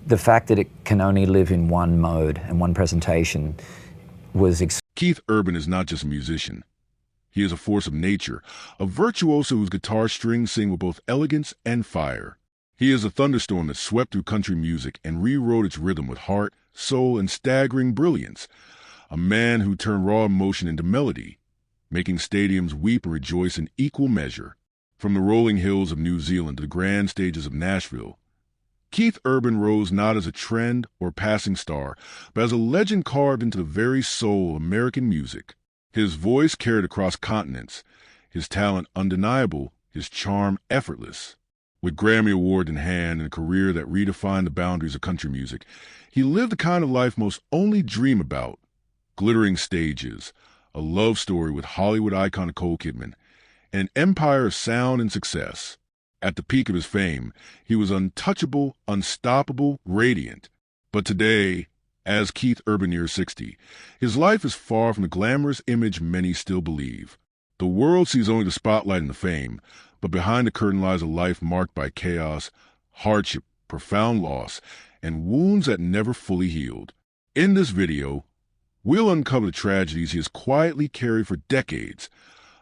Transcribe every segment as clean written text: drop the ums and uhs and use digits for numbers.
The fact that it can only live in one mode and one presentation was Keith Urban is not just a musician. He is a force of nature, a virtuoso whose guitar strings sing with both elegance and fire. He is a thunderstorm that swept through country music and rewrote its rhythm with heart, soul, and staggering brilliance. A man who turned raw emotion into melody, making stadiums weep and rejoice in equal measure. From the rolling hills of New Zealand to the grand stages of Nashville, Keith Urban rose not as a trend or passing star, but as a legend carved into the very soul of American music. His voice carried across continents, his talent undeniable, his charm effortless. With Grammy Award in hand and a career that redefined the boundaries of country music, he lived the kind of life most only dream about. Glittering stages, a love story with Hollywood icon Nicole Kidman, and an empire of sound and success. At the peak of his fame, he was untouchable, unstoppable, radiant. But today, as Keith Urban nears 60, his life is far from the glamorous image many still believe. The world sees only the spotlight and the fame, but behind the curtain lies a life marked by chaos, hardship, profound loss, and wounds that never fully healed. In this video, we'll uncover the tragedies he has quietly carried for decades,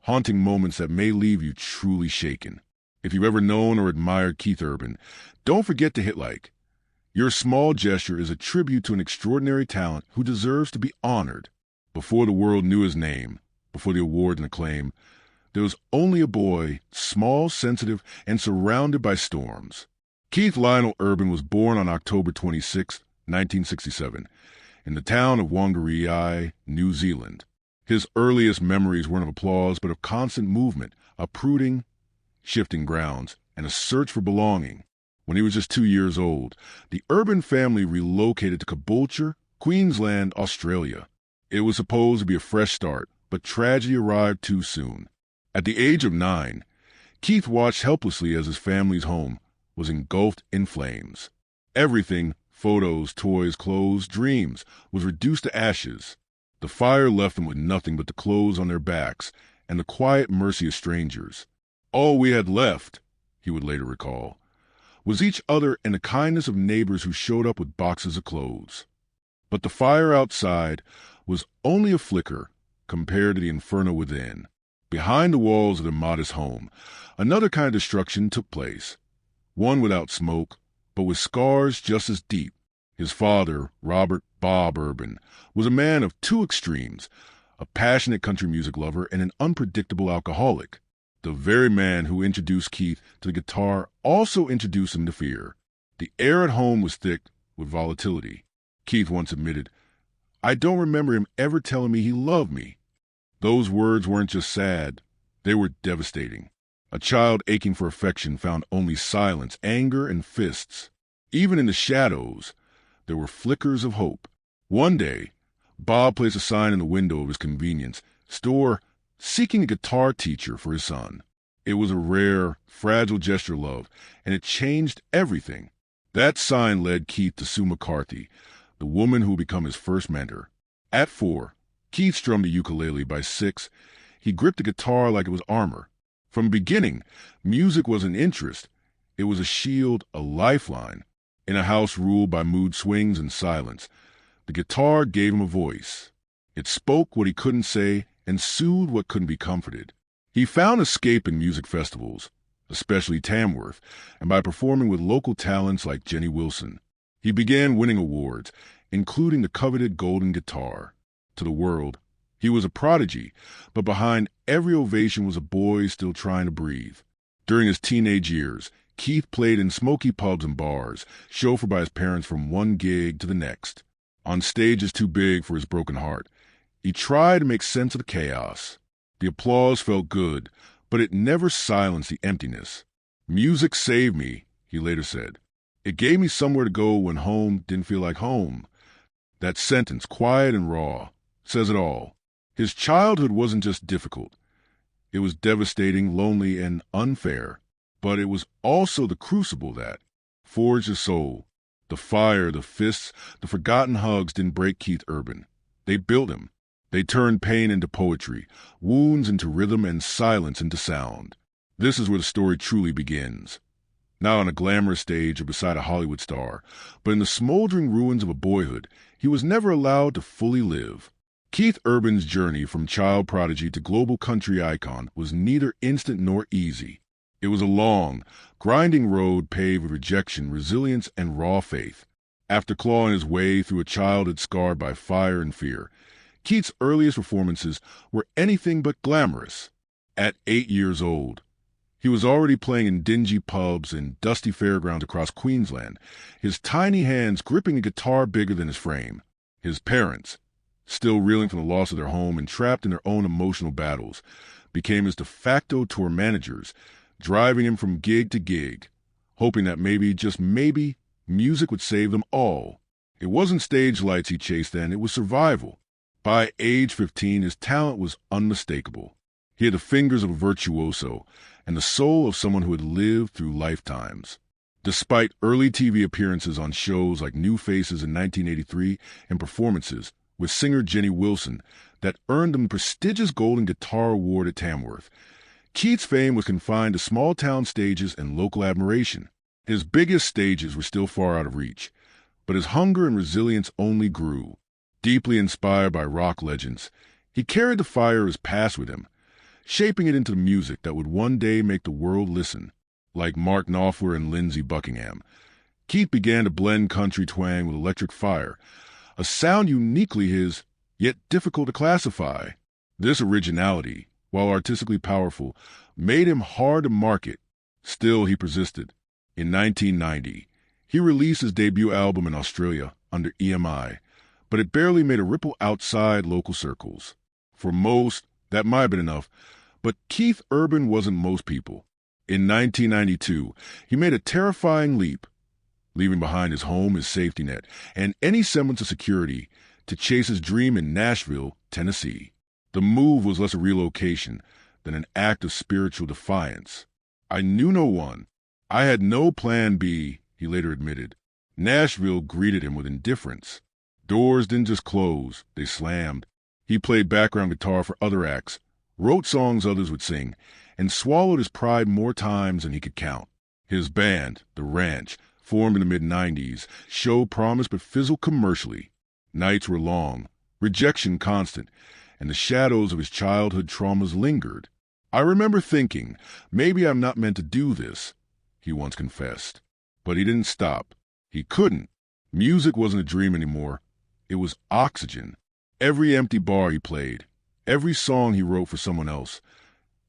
haunting moments that may leave you truly shaken. If you've ever known or admired Keith Urban, don't forget to hit like. Your small gesture is a tribute to an extraordinary talent who deserves to be honored. Before the world knew his name, before the award and acclaim, there was only a boy, small, sensitive, and surrounded by storms. Keith Lionel Urban was born on October 26, 1967, in the town of Whangarei, New Zealand. His earliest memories weren't of applause, but of constant movement, uprooting, shifting grounds, and a search for belonging. When he was just 2 years old, the Urban family relocated to Caboolture, Queensland, Australia. It was supposed to be a fresh start, but tragedy arrived too soon. At the age of 9, Keith watched helplessly as his family's home was engulfed in flames. Everything, photos, toys, clothes, dreams, was reduced to ashes. The fire left them with nothing but the clothes on their backs and the quiet mercy of strangers. All we had left, he would later recall, was each other and the kindness of neighbors who showed up with boxes of clothes. But the fire outside was only a flicker compared to the inferno within. Behind the walls of their modest home, another kind of destruction took place. One without smoke, but with scars just as deep. His father, Robert "Bob" Urban, was a man of two extremes, a passionate country music lover and an unpredictable alcoholic. The very man who introduced Keith to the guitar also introduced him to fear. The air at home was thick with volatility. Keith once admitted, "I don't remember him ever telling me he loved me." Those words weren't just sad, they were devastating. A child aching for affection found only silence, anger, and fists. Even in the shadows, there were flickers of hope. One day, Bob placed a sign in the window of his convenience store seeking a guitar teacher for his son. It was a rare, fragile gesture of love, and it changed everything. That sign led Keith to Sue McCarthy, the woman who would become his first mentor. At 4, Keith strummed a ukulele. By 6, he gripped the guitar like it was armor. From the beginning, music was an interest. It was a shield, a lifeline. In a house ruled by mood swings and silence, the guitar gave him a voice. It spoke what he couldn't say and soothed what couldn't be comforted. He found escape in music festivals, especially Tamworth, and by performing with local talents like Jenny Wilson. He began winning awards, including the coveted Golden Guitar. To the world, he was a prodigy, but behind every ovation was a boy still trying to breathe. During his teenage years, Keith played in smoky pubs and bars, chauffeured by his parents from one gig to the next. On stages too big for his broken heart, he tried to make sense of the chaos. The applause felt good, but it never silenced the emptiness. "Music saved me," he later said. "It gave me somewhere to go when home didn't feel like home." That sentence, quiet and raw, says it all. His childhood wasn't just difficult. It was devastating, lonely, and unfair. But it was also the crucible that forged his soul. The fire, the fists, the forgotten hugs didn't break Keith Urban. They built him. They turned pain into poetry, wounds into rhythm, and silence into sound. This is where the story truly begins. not on a glamorous stage or beside a Hollywood star, but in the smoldering ruins of a boyhood he was never allowed to fully live. Keith Urban's journey from child prodigy to global country icon was neither instant nor easy. It was a long, grinding road paved with rejection, resilience, and raw faith. After clawing his way through a childhood scarred by fire and fear, Keith's earliest performances were anything but glamorous. At 8 years old, he was already playing in dingy pubs and dusty fairgrounds across Queensland, his tiny hands gripping a guitar bigger than his frame. His parents, still reeling from the loss of their home and trapped in their own emotional battles, became his de facto tour managers, driving him from gig to gig, hoping that maybe, just maybe, music would save them all. It wasn't stage lights he chased then, it was survival. By age 15, his talent was unmistakable. He had the fingers of a virtuoso and the soul of someone who had lived through lifetimes. Despite early TV appearances on shows like New Faces in 1983 and performances with singer Jenny Wilson that earned him the prestigious Golden Guitar Award at Tamworth, Keith's fame was confined to small-town stages and local admiration. His biggest stages were still far out of reach, but his hunger and resilience only grew. Deeply inspired by rock legends, he carried the fire of his past with him, shaping it into the music that would one day make the world listen. Like Mark Knopfler and Lindsey Buckingham, Keith began to blend country twang with electric fire, a sound uniquely his, yet difficult to classify. This originality, while artistically powerful, made him hard to market. Still, he persisted. In 1990, he released his debut album in Australia under EMI, but it barely made a ripple outside local circles. For most, that might have been enough, but Keith Urban wasn't most people. In 1992, he made a terrifying leap, leaving behind his home, his safety net, and any semblance of security to chase his dream in Nashville, Tennessee. The move was less a relocation than an act of spiritual defiance. "I knew no one. I had no plan B," he later admitted. Nashville greeted him with indifference. Doors didn't just close, they slammed. He played background guitar for other acts, wrote songs others would sing, and swallowed his pride more times than he could count. His band, The Ranch, formed in the mid-90s, showed promise but fizzled commercially. Nights were long, rejection constant, and the shadows of his childhood traumas lingered. "I remember thinking, maybe I'm not meant to do this," he once confessed. But he didn't stop. He couldn't. Music wasn't a dream anymore. It was oxygen. Every empty bar he played, every song he wrote for someone else,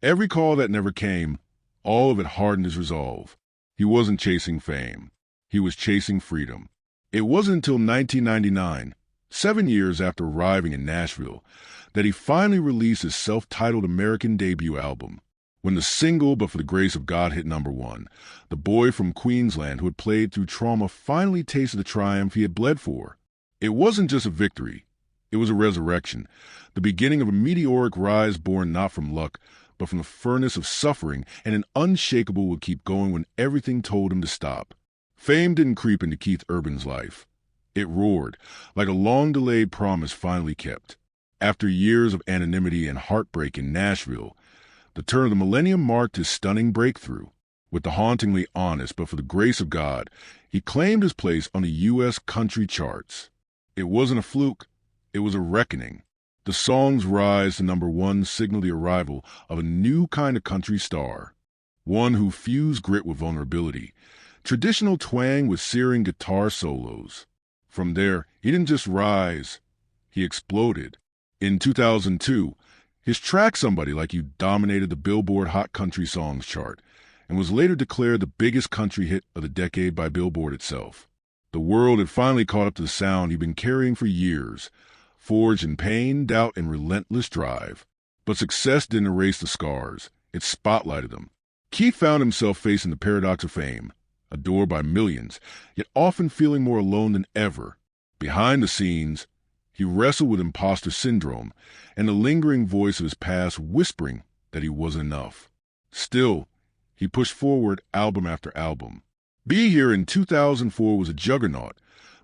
every call that never came, all of it hardened his resolve. He wasn't chasing fame. He was chasing freedom. It wasn't until 1999, 7 years after arriving in Nashville, that he finally released his self-titled American debut album. When the single "But for the Grace of God" hit #1, the boy from Queensland who had played through trauma finally tasted the triumph he had bled for. It wasn't just a victory. It was a resurrection, the beginning of a meteoric rise born not from luck, but from the furnace of suffering, and an unshakable would keep going when everything told him to stop. Fame didn't creep into Keith Urban's life. It roared, like a long-delayed promise finally kept. After years of anonymity and heartbreak in Nashville, the turn of the millennium marked his stunning breakthrough. With the hauntingly honest "But for the Grace of God," he claimed his place on the U.S. country charts. It wasn't a fluke. It was a reckoning. The song's rise to #1 signaled the arrival of a new kind of country star, one who fused grit with vulnerability, traditional twang with searing guitar solos. From there, he didn't just rise, he exploded. In 2002, his track "Somebody Like You" dominated the Billboard Hot Country Songs chart and was later declared the biggest country hit of the decade by Billboard itself. The world had finally caught up to the sound he'd been carrying for years, forged in pain, doubt, and relentless drive. But success didn't erase the scars. It spotlighted them. Keith found himself facing the paradox of fame, adored by millions, yet often feeling more alone than ever. Behind the scenes, he wrestled with imposter syndrome and the lingering voice of his past whispering that he wasn't enough. Still, he pushed forward album after album. Be Here in 2004 was a juggernaut,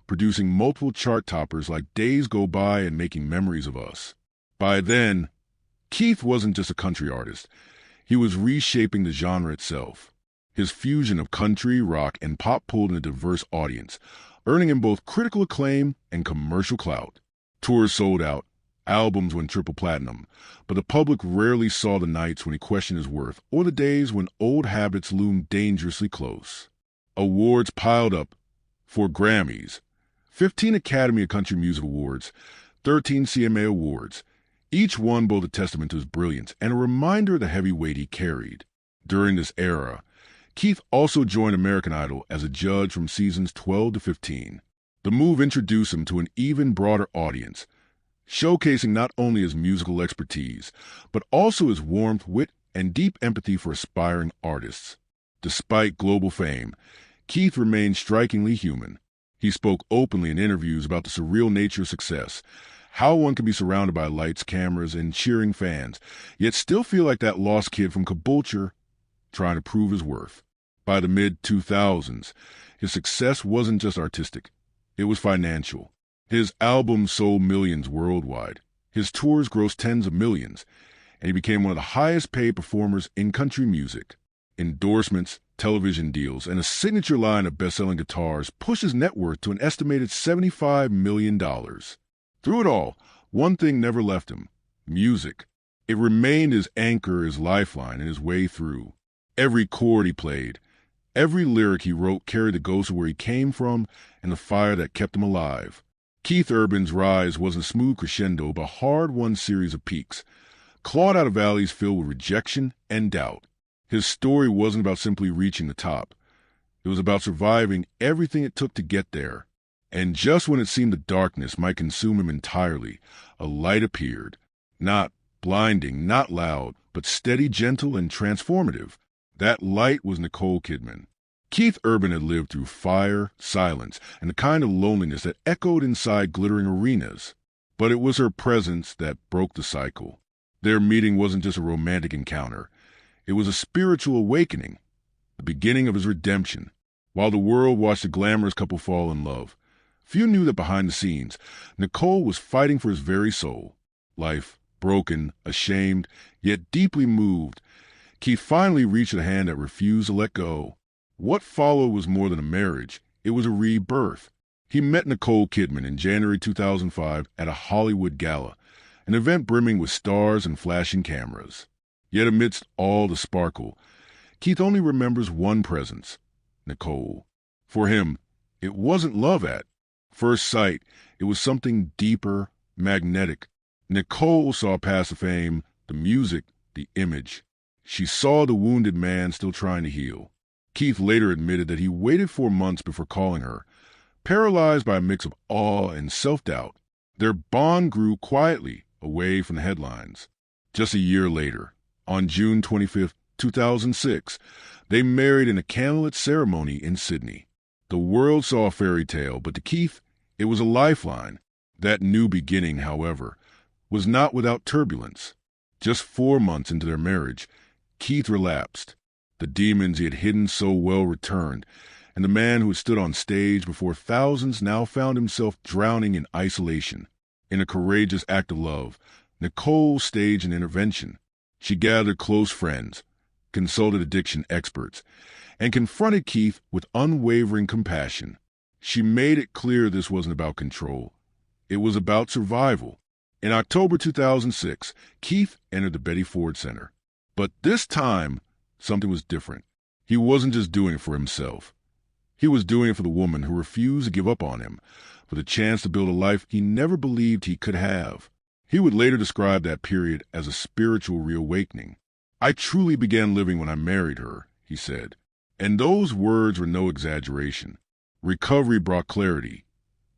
producing multiple chart toppers like Days Go By and Making Memories of Us. By then, Keith wasn't just a country artist. He was reshaping the genre itself. His fusion of country, rock, and pop pulled in a diverse audience, earning him both critical acclaim and commercial clout. Tours sold out, albums went triple platinum, but the public rarely saw the nights when he questioned his worth or the days when old habits loomed dangerously close. Awards piled up for Grammys, 15 Academy of Country Music Awards, 13 CMA Awards, each one both a testament to his brilliance and a reminder of the heavy weight he carried. During this era, Keith also joined American Idol as a judge from seasons 12 to 15. The move introduced him to an even broader audience, showcasing not only his musical expertise, but also his warmth, wit, and deep empathy for aspiring artists. Despite global fame, Keith remained strikingly human. He spoke openly in interviews about the surreal nature of success, how one can be surrounded by lights, cameras, and cheering fans, yet still feel like that lost kid from Caboolture trying to prove his worth. By the mid-2000s, his success wasn't just artistic. It was financial. His albums sold millions worldwide. His tours grossed tens of millions, and he became one of the highest-paid performers in country music. Endorsements, television deals, and a signature line of best-selling guitars pushed his net worth to an estimated $75 million. Through it all, one thing never left him: music. It remained his anchor, his lifeline, and his way through. Every chord he played, every lyric he wrote carried the ghost of where he came from and the fire that kept him alive. Keith Urban's rise wasn't a smooth crescendo, but a hard-won series of peaks, clawed out of valleys filled with rejection and doubt. His story wasn't about simply reaching the top. It was about surviving everything it took to get there. And just when it seemed the darkness might consume him entirely, a light appeared. Not blinding, not loud, but steady, gentle, and transformative. That light was Nicole Kidman. Keith Urban had lived through fire, silence, and the kind of loneliness that echoed inside glittering arenas. But it was her presence that broke the cycle. Their meeting wasn't just a romantic encounter. It was a spiritual awakening, the beginning of his redemption. While the world watched the glamorous couple fall in love, few knew that behind the scenes, Nicole was fighting for his very soul. Life, broken, ashamed, yet deeply moved, Keith finally reached a hand that refused to let go. What followed was more than a marriage. It was a rebirth. He met Nicole Kidman in January 2005 at a Hollywood gala, an event brimming with stars and flashing cameras. Yet amidst all the sparkle, Keith only remembers one presence: Nicole. For him, it wasn't love at first sight. It was something deeper, magnetic. Nicole saw past the fame, the music, the image. She saw the wounded man still trying to heal. Keith later admitted that he waited 4 months before calling her, paralyzed by a mix of awe and self-doubt. Their bond grew quietly, away from the headlines. Just a year later, on June 25, 2006, they married in a candlelit ceremony in Sydney. The world saw a fairy tale, but to Keith, it was a lifeline. That new beginning, however, was not without turbulence. Just 4 months into their marriage, Keith relapsed. The demons he had hidden so well returned, and the man who had stood on stage before thousands now found himself drowning in isolation. In a courageous act of love, Nicole staged an intervention. She gathered close friends, consulted addiction experts, and confronted Keith with unwavering compassion. She made it clear this wasn't about control. It was about survival. In October 2006, Keith entered the Betty Ford Center. But this time, something was different. He wasn't just doing it for himself. He was doing it for the woman who refused to give up on him, for the chance to build a life he never believed he could have. He would later describe that period as a spiritual reawakening. "I truly began living when I married her," he said. And those words were no exaggeration. Recovery brought clarity.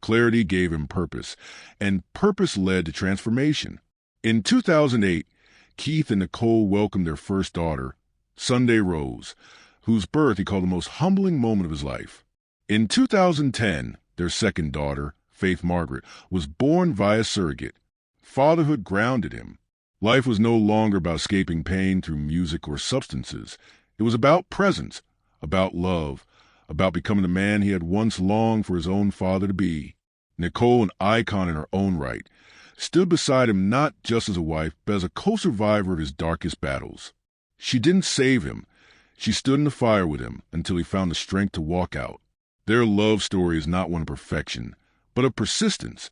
Clarity gave him purpose, and purpose led to transformation. In 2008, Keith and Nicole welcomed their first daughter, Sunday Rose, whose birth he called the most humbling moment of his life. In 2010, their second daughter, Faith Margaret, was born via surrogate. Fatherhood grounded him. Life was no longer about escaping pain through music or substances. It was about presence, about love, about becoming the man he had once longed for his own father to be. Nicole, an icon in her own right, stood beside him not just as a wife, but as a co-survivor of his darkest battles. She didn't save him. She stood in the fire with him until he found the strength to walk out. Their love story is not one of perfection, but of persistence,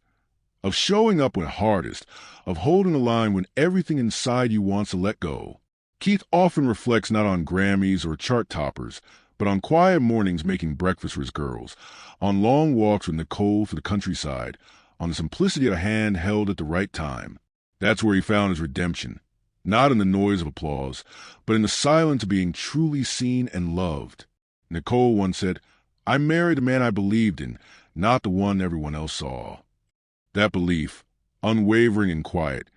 of showing up when hardest, of holding the line when everything inside you wants to let go. Keith often reflects not on Grammys or chart toppers, but on quiet mornings making breakfast for his girls, on long walks with Nicole through the countryside, on the simplicity of a hand held at the right time. That's where he found his redemption, not in the noise of applause, but in the silence of being truly seen and loved. Nicole once said, "I married the man I believed in, not the one everyone else saw." That belief, unwavering and quiet,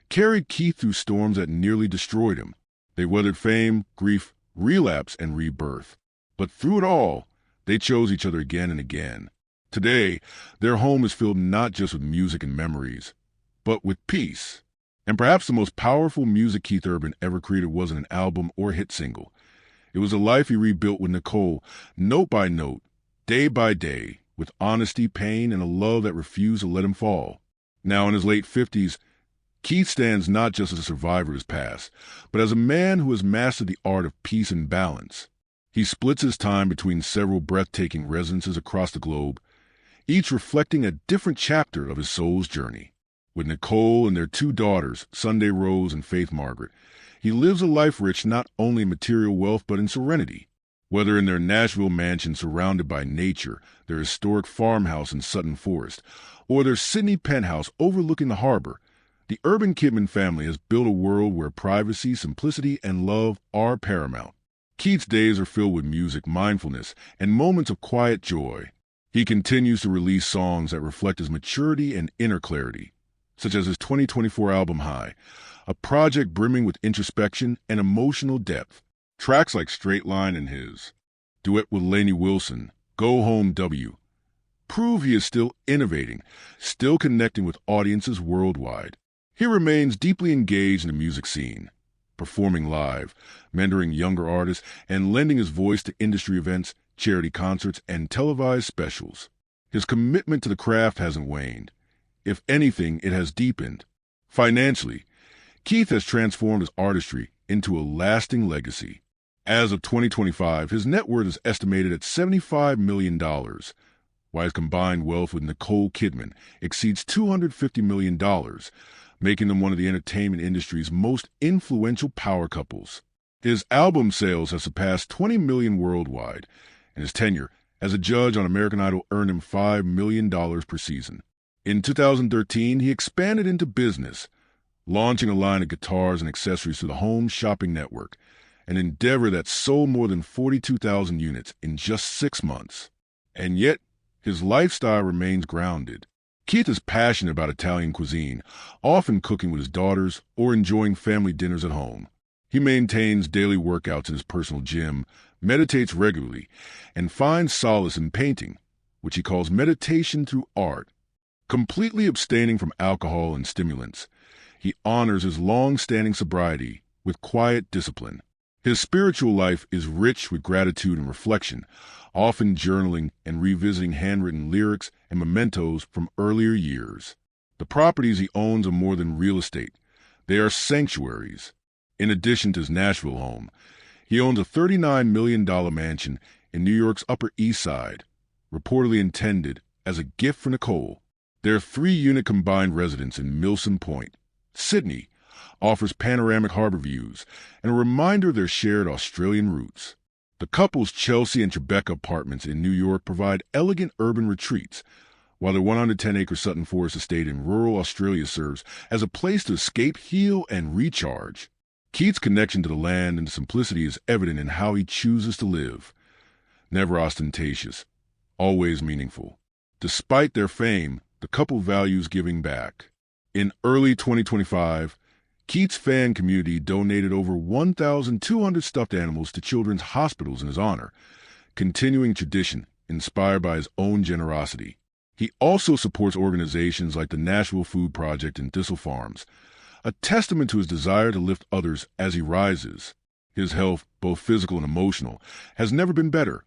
carried Keith through storms that nearly destroyed him. They weathered fame, grief, relapse, and rebirth. But through it all, they chose each other again and again. Today, their home is filled not just with music and memories, but with peace. And perhaps the most powerful music Keith Urban ever created wasn't an album or hit single. It was a life he rebuilt with Nicole, note by note, day by day, with honesty, pain, and a love that refused to let him fall. Now in his late 50s, Keith stands not just as a survivor of his past, but as a man who has mastered the art of peace and balance. He splits his time between several breathtaking residences across the globe, each reflecting a different chapter of his soul's journey. With Nicole and their two daughters, Sunday Rose and Faith Margaret, he lives a life rich not only in material wealth but in serenity. Whether in their Nashville mansion surrounded by nature, their historic farmhouse in Sutton Forest, or their Sydney penthouse overlooking the harbor, the Urban Kidman family has built a world where privacy, simplicity, and love are paramount. Keith's days are filled with music, mindfulness, and moments of quiet joy. He continues to release songs that reflect his maturity and inner clarity, such as his 2024 album High, a project brimming with introspection and emotional depth. Tracks like Straight Line and his duet with Lainey Wilson, Go Home W, prove he is still innovating, still connecting with audiences worldwide. He remains deeply engaged in the music scene, performing live, mentoring younger artists, and lending his voice to industry events, charity concerts, and televised specials. His commitment to the craft hasn't waned. If anything, it has deepened. Financially, Keith has transformed his artistry into a lasting legacy. As of 2025, his net worth is estimated at $75 million, while his combined wealth with Nicole Kidman exceeds $250 million, making them one of the entertainment industry's most influential power couples. His album sales have surpassed 20 million worldwide, and his tenure as a judge on American Idol earned him $5 million per season. In 2013, he expanded into business, launching a line of guitars and accessories to the Home Shopping Network, an endeavor that sold more than 42,000 units in just 6 months. And yet, his lifestyle remains grounded. Keith is passionate about Italian cuisine, often cooking with his daughters or enjoying family dinners at home. He maintains daily workouts in his personal gym, meditates regularly, and finds solace in painting, which he calls meditation through art. Completely abstaining from alcohol and stimulants, he honors his long-standing sobriety with quiet discipline. His spiritual life is rich with gratitude and reflection, often journaling and revisiting handwritten lyrics and mementos from earlier years. The properties he owns are more than real estate. They are sanctuaries. In addition to his Nashville home, he owns a $39 million mansion in New York's Upper East Side, reportedly intended as a gift for Nicole. Their 3-unit combined residence in Milson Point, Sydney, offers panoramic harbor views and a reminder of their shared Australian roots. The couple's Chelsea and Tribeca apartments in New York provide elegant urban retreats, while their 110-acre Sutton Forest estate in rural Australia serves as a place to escape, heal, and recharge. Keith's connection to the land and simplicity is evident in how he chooses to live. Never ostentatious, always meaningful. Despite their fame, the couple values giving back. In early 2025, Keith's fan community donated over 1,200 stuffed animals to children's hospitals in his honor, continuing a tradition inspired by his own generosity. He also supports organizations like the Nashville Food Project and Thistle Farms, a testament to his desire to lift others as he rises. His health, both physical and emotional, has never been better.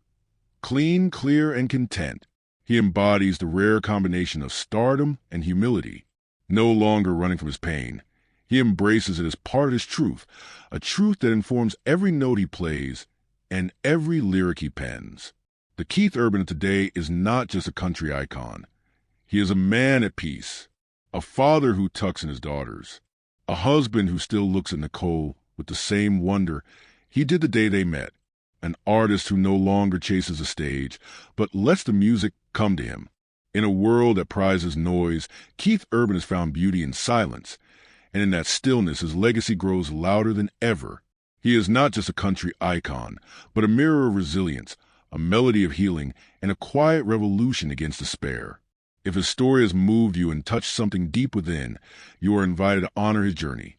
Clean, clear, and content, he embodies the rare combination of stardom and humility. No longer running from his pain, He embraces it as part of his truth, a truth that informs every note he plays and every lyric he pens. The Keith Urban of today is not just a country icon. He is a man at peace, a father who tucks in his daughters, a husband who still looks at Nicole with the same wonder he did the day they met, an artist who no longer chases a stage, but lets the music come to him. In a world that prizes noise, Keith Urban has found beauty in silence, and in that stillness his legacy grows louder than ever. He is not just a country icon, but a mirror of resilience, a melody of healing, and a quiet revolution against despair. If his story has moved you and touched something deep within, you are invited to honor his journey.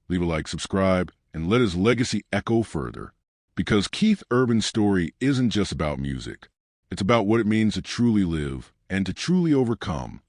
Leave a like, subscribe, and let his legacy echo further. Because Keith Urban's story isn't just about music. It's about what it means to truly live and to truly overcome.